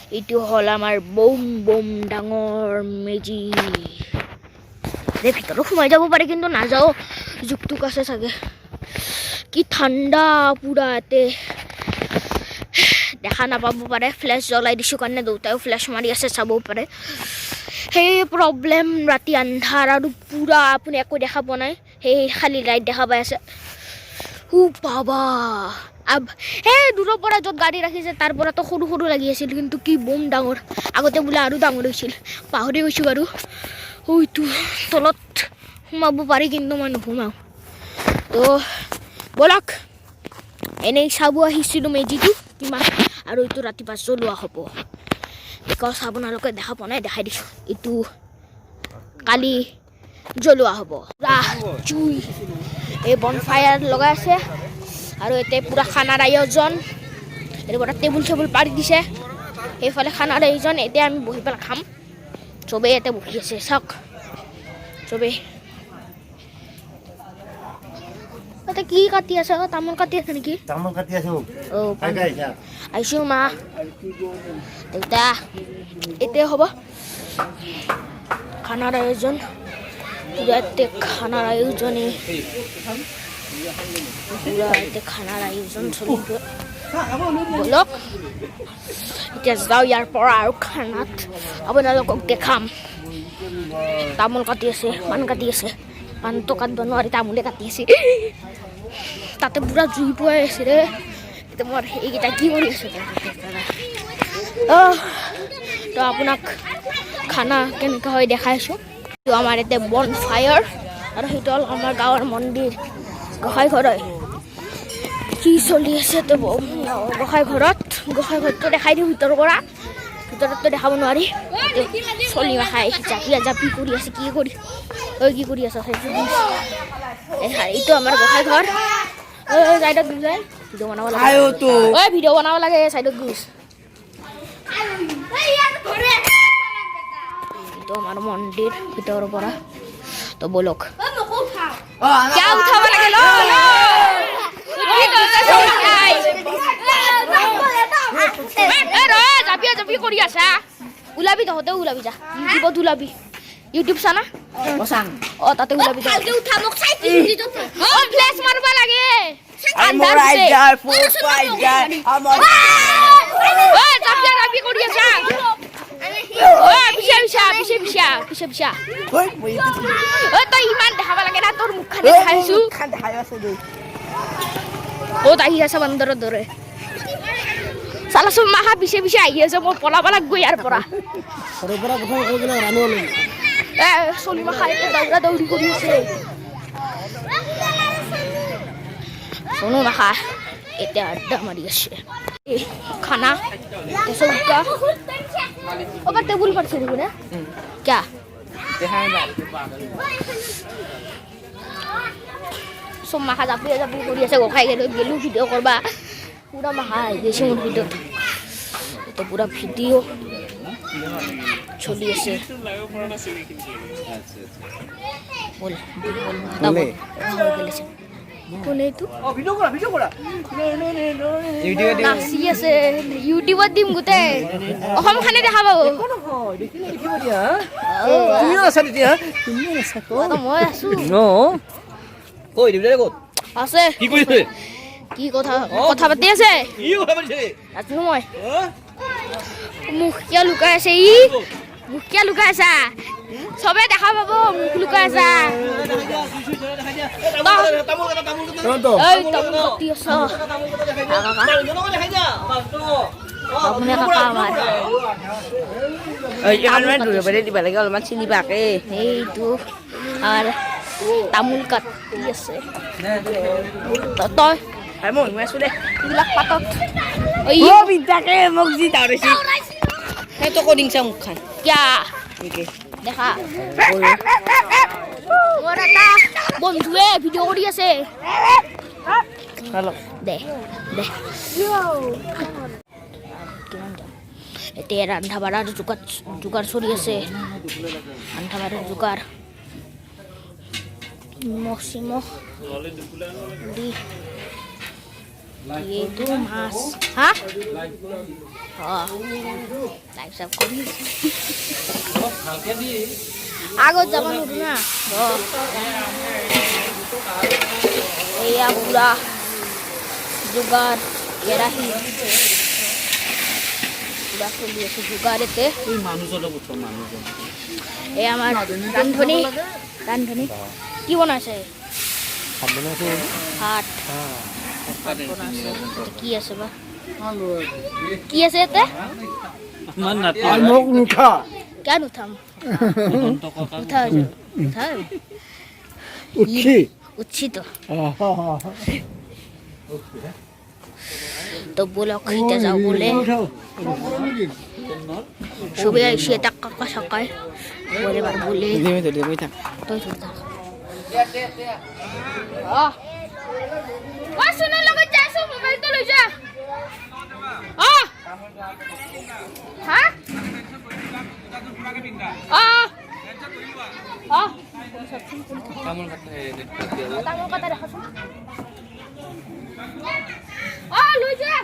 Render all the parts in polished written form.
এইটো হ'ল আমাৰ বম বম ডাঙৰ মেজি ভিতৰত সোমাই যাব পাৰে কিন্তু নাযাওঁ জুকটোক আছে চাগে কি ঠাণ্ডা পুৰা ইয়াতে দেখা নাপাব পাৰে ফ্লেছ জ্বলাই দিছোঁ কাৰণে দেউতাও ফ্লেছ মাৰি আছে চাব পাৰে সেই প্ৰব্লেম ৰাতি আন্ধাৰ আৰু পুৰা আপুনি একো দেখা পোৱা নাই সেই খালি লাইট দেখা পাই আছে বাবা সেই দূৰৰ পৰা য'ত গাড়ী ৰাখিছে তাৰ পৰাতো সৰু সৰু লাগি আছিল কিন্তু কি বম ডাঙৰ আগতে বোলে আৰু ডাঙৰ হৈছিল পাহৰি গৈছোঁ বাৰু এইটো তলত সোমাব পাৰি কিন্তু মই নোসোমাওঁ তো ব'লক এনেই চাব আহিছিলোঁ মেজিটো কিমান আৰু এইটো ৰাতিপুৱা জ্বলোৱা হ'ব বিকজ আপোনালোকে দেখা পোৱা নাই দেখাই দিছোঁ এইটো কালি জ্বলোৱা হ'ব জুই এই বনফায়াৰ লগাই আছে আৰু ইয়াতে পুৰা খানাৰ আয়োজন এইটো পৰা টেবুল চেবুল পাৰি দিছে সেইফালে খানাৰ আয়োজন এতিয়া আমি বহি পেলাই খাম চবেই ইয়াতে বহি আছে চাওক চবেই তাতে কি কাটি আছে তামোল কাটি আছে নেকি তামোল কাটি আছো আহিছোঁ মা দেউতা এতিয়া হ'ব খানাৰ আয়োজন পুৰাতে খানাৰ আয়োজনে পুৰাতে খানাৰ আয়োজন চলিব বলক এতিয়া যাওঁ ইয়াৰ পৰা আৰু খানাত আপোনালোকক দেখাম তামোল কাটি আছে পাণ কাটি আছে পাণটো কাটিব নোৱাৰি তামোলে কাটি আছে তাতে পুৰা জুই পুৱাই আছে ৰে এতিয়া মোৰ এইকেইটা কি কৰি আছে তো আপোনাক খানা কেনেকৈ হয় দেখাইছোঁ আমাৰ ইয়াতে বন ফায়াৰ আৰু সেইটো হ'ল আমাৰ গাঁৱৰ মন্দিৰ গোসাঁই ঘৰ হয় কি চলি আছে তো গোসাঁই ঘৰটো দেখাই দিওঁ ভিতৰৰ পৰা ভিতৰততো দেখাব নোৱাৰি চলি মাখাই জাপিয়া জাপি কৰি আছে কি কৰি আছে এইটো আমাৰ গোসাঁই ঘৰ চাইডত গুজাই ভিডিঅ' বনাব লাগে ভিডিঅ' বনাব লাগে চাইডত গুজ তো আমার মন্দির ভিতর পড়া তো বলক উঠাব লাগে জাপি কৰি আছা ওলাবি তহঁতে ওলাবি যা ইউটিউবত ওলাবি ইউটিউব চানা তাতে ওলাবি ফ্লেছ মাৰিব লাগে জাপি কৰি আছা পিছা তই ইমান দেখাব লাগে না তোৰ মুখখন দেখাইছো আহি আছে বান্দৰৰ দৰে চালাচোন মাহা পিছে আহি আছে মই পলাব লাগব ইয়াৰ পৰা চলি মাখা দৌৰা দৌৰি কৰি আছে চনু মাখা এতিয়া আড্ডা মাৰি আছে খানা চৌকা ওপৰ टेबल पर से ना क्या सब माखा जापি কৰি আছে গোখাই গেলো ভিডিঅ' কৰবা পুৰা মাখা আহি গৈছে মোৰ ভিডিঅ'ত এটা পুৰা ভিডিঅ' চলি আছে বল কোনে তো ভিডিঅ' কৰা নাচি আছে ইউটিউবত দিম গোটে অসম খানে দেখা পাব মই আছো আছে কি কথা পাতি আছে মই মুখ কিয় লুকাই আছে মুখ কিয় লুকাই আছা সবে দেখা পাব মুখ লুকাই আছা তামোল কাটি আছে তই এইবিলাক পাতত মুখখন কিয়া দেখা মোৰ এটা বন্ধুৱে ভিডিঅ' কৰি আছে দে এতিয়া ৰন্ধা বঢ়াৰ যোগাৰ চলি আছে ৰন্ধা বঢ়াৰ যোগাৰ নিমখ চিমখ দি এইটো মাছ হা লাইভ চাইভ কৰি আগত যাব নোৱাৰো না এয়া পুৰা যোগাৰ কেৰাহী পুৰা চলি আছে যোগাৰতে এই আমাৰ ৰান্ধনী কি বনাইছে ভাত কি আছে বা কি আছে এতে क्या नुथाम उठा उच्छी तो बोला खरीदा जाओ बोले सुबह ऐसे तक का सकाय बोले बार बोले तो सुनता वाह सुनने लगा जैसे मोबाइल तो ले जा हाँ তামোল কাটা দেখাচোন লৈ যা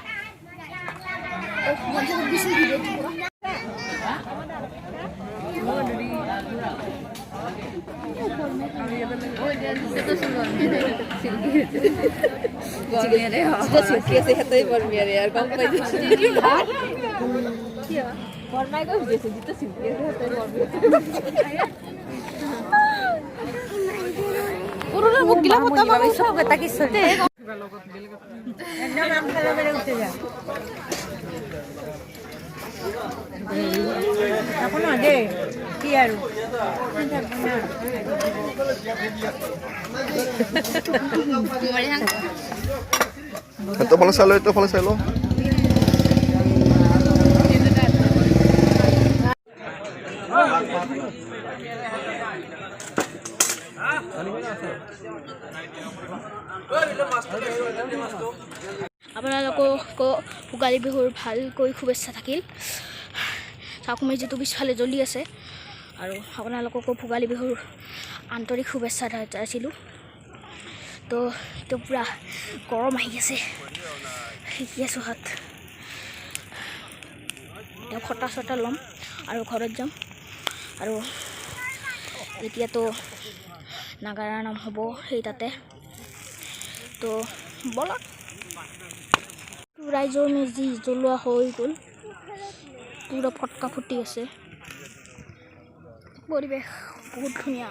Ito pala salo. আপোনালোকক ভোগালী বিহুৰ ভালকৈ শুভেচ্ছা থাকিল চাকমি যিটো পিছফালে জ্বলি আছে আৰু আপোনালোককো ভোগালী বিহুৰ আন্তৰিক শুভেচ্ছা যাচিলোঁ তো এইটো পূৰা গৰম আহি আছে শিকি আছোঁ হাত এতিয়া ফটা চটা ল'ম আৰু ঘৰত যাম আৰু এতিয়াতো নাগাৰা নাম হ'ব সেই তাতে তো ব'লক ৰাইজৰ মেজি জ্বলোৱা হৈ গ'ল পুৰা ফটকা ফুটি আছে পৰিৱেশ বহুত ধুনীয়া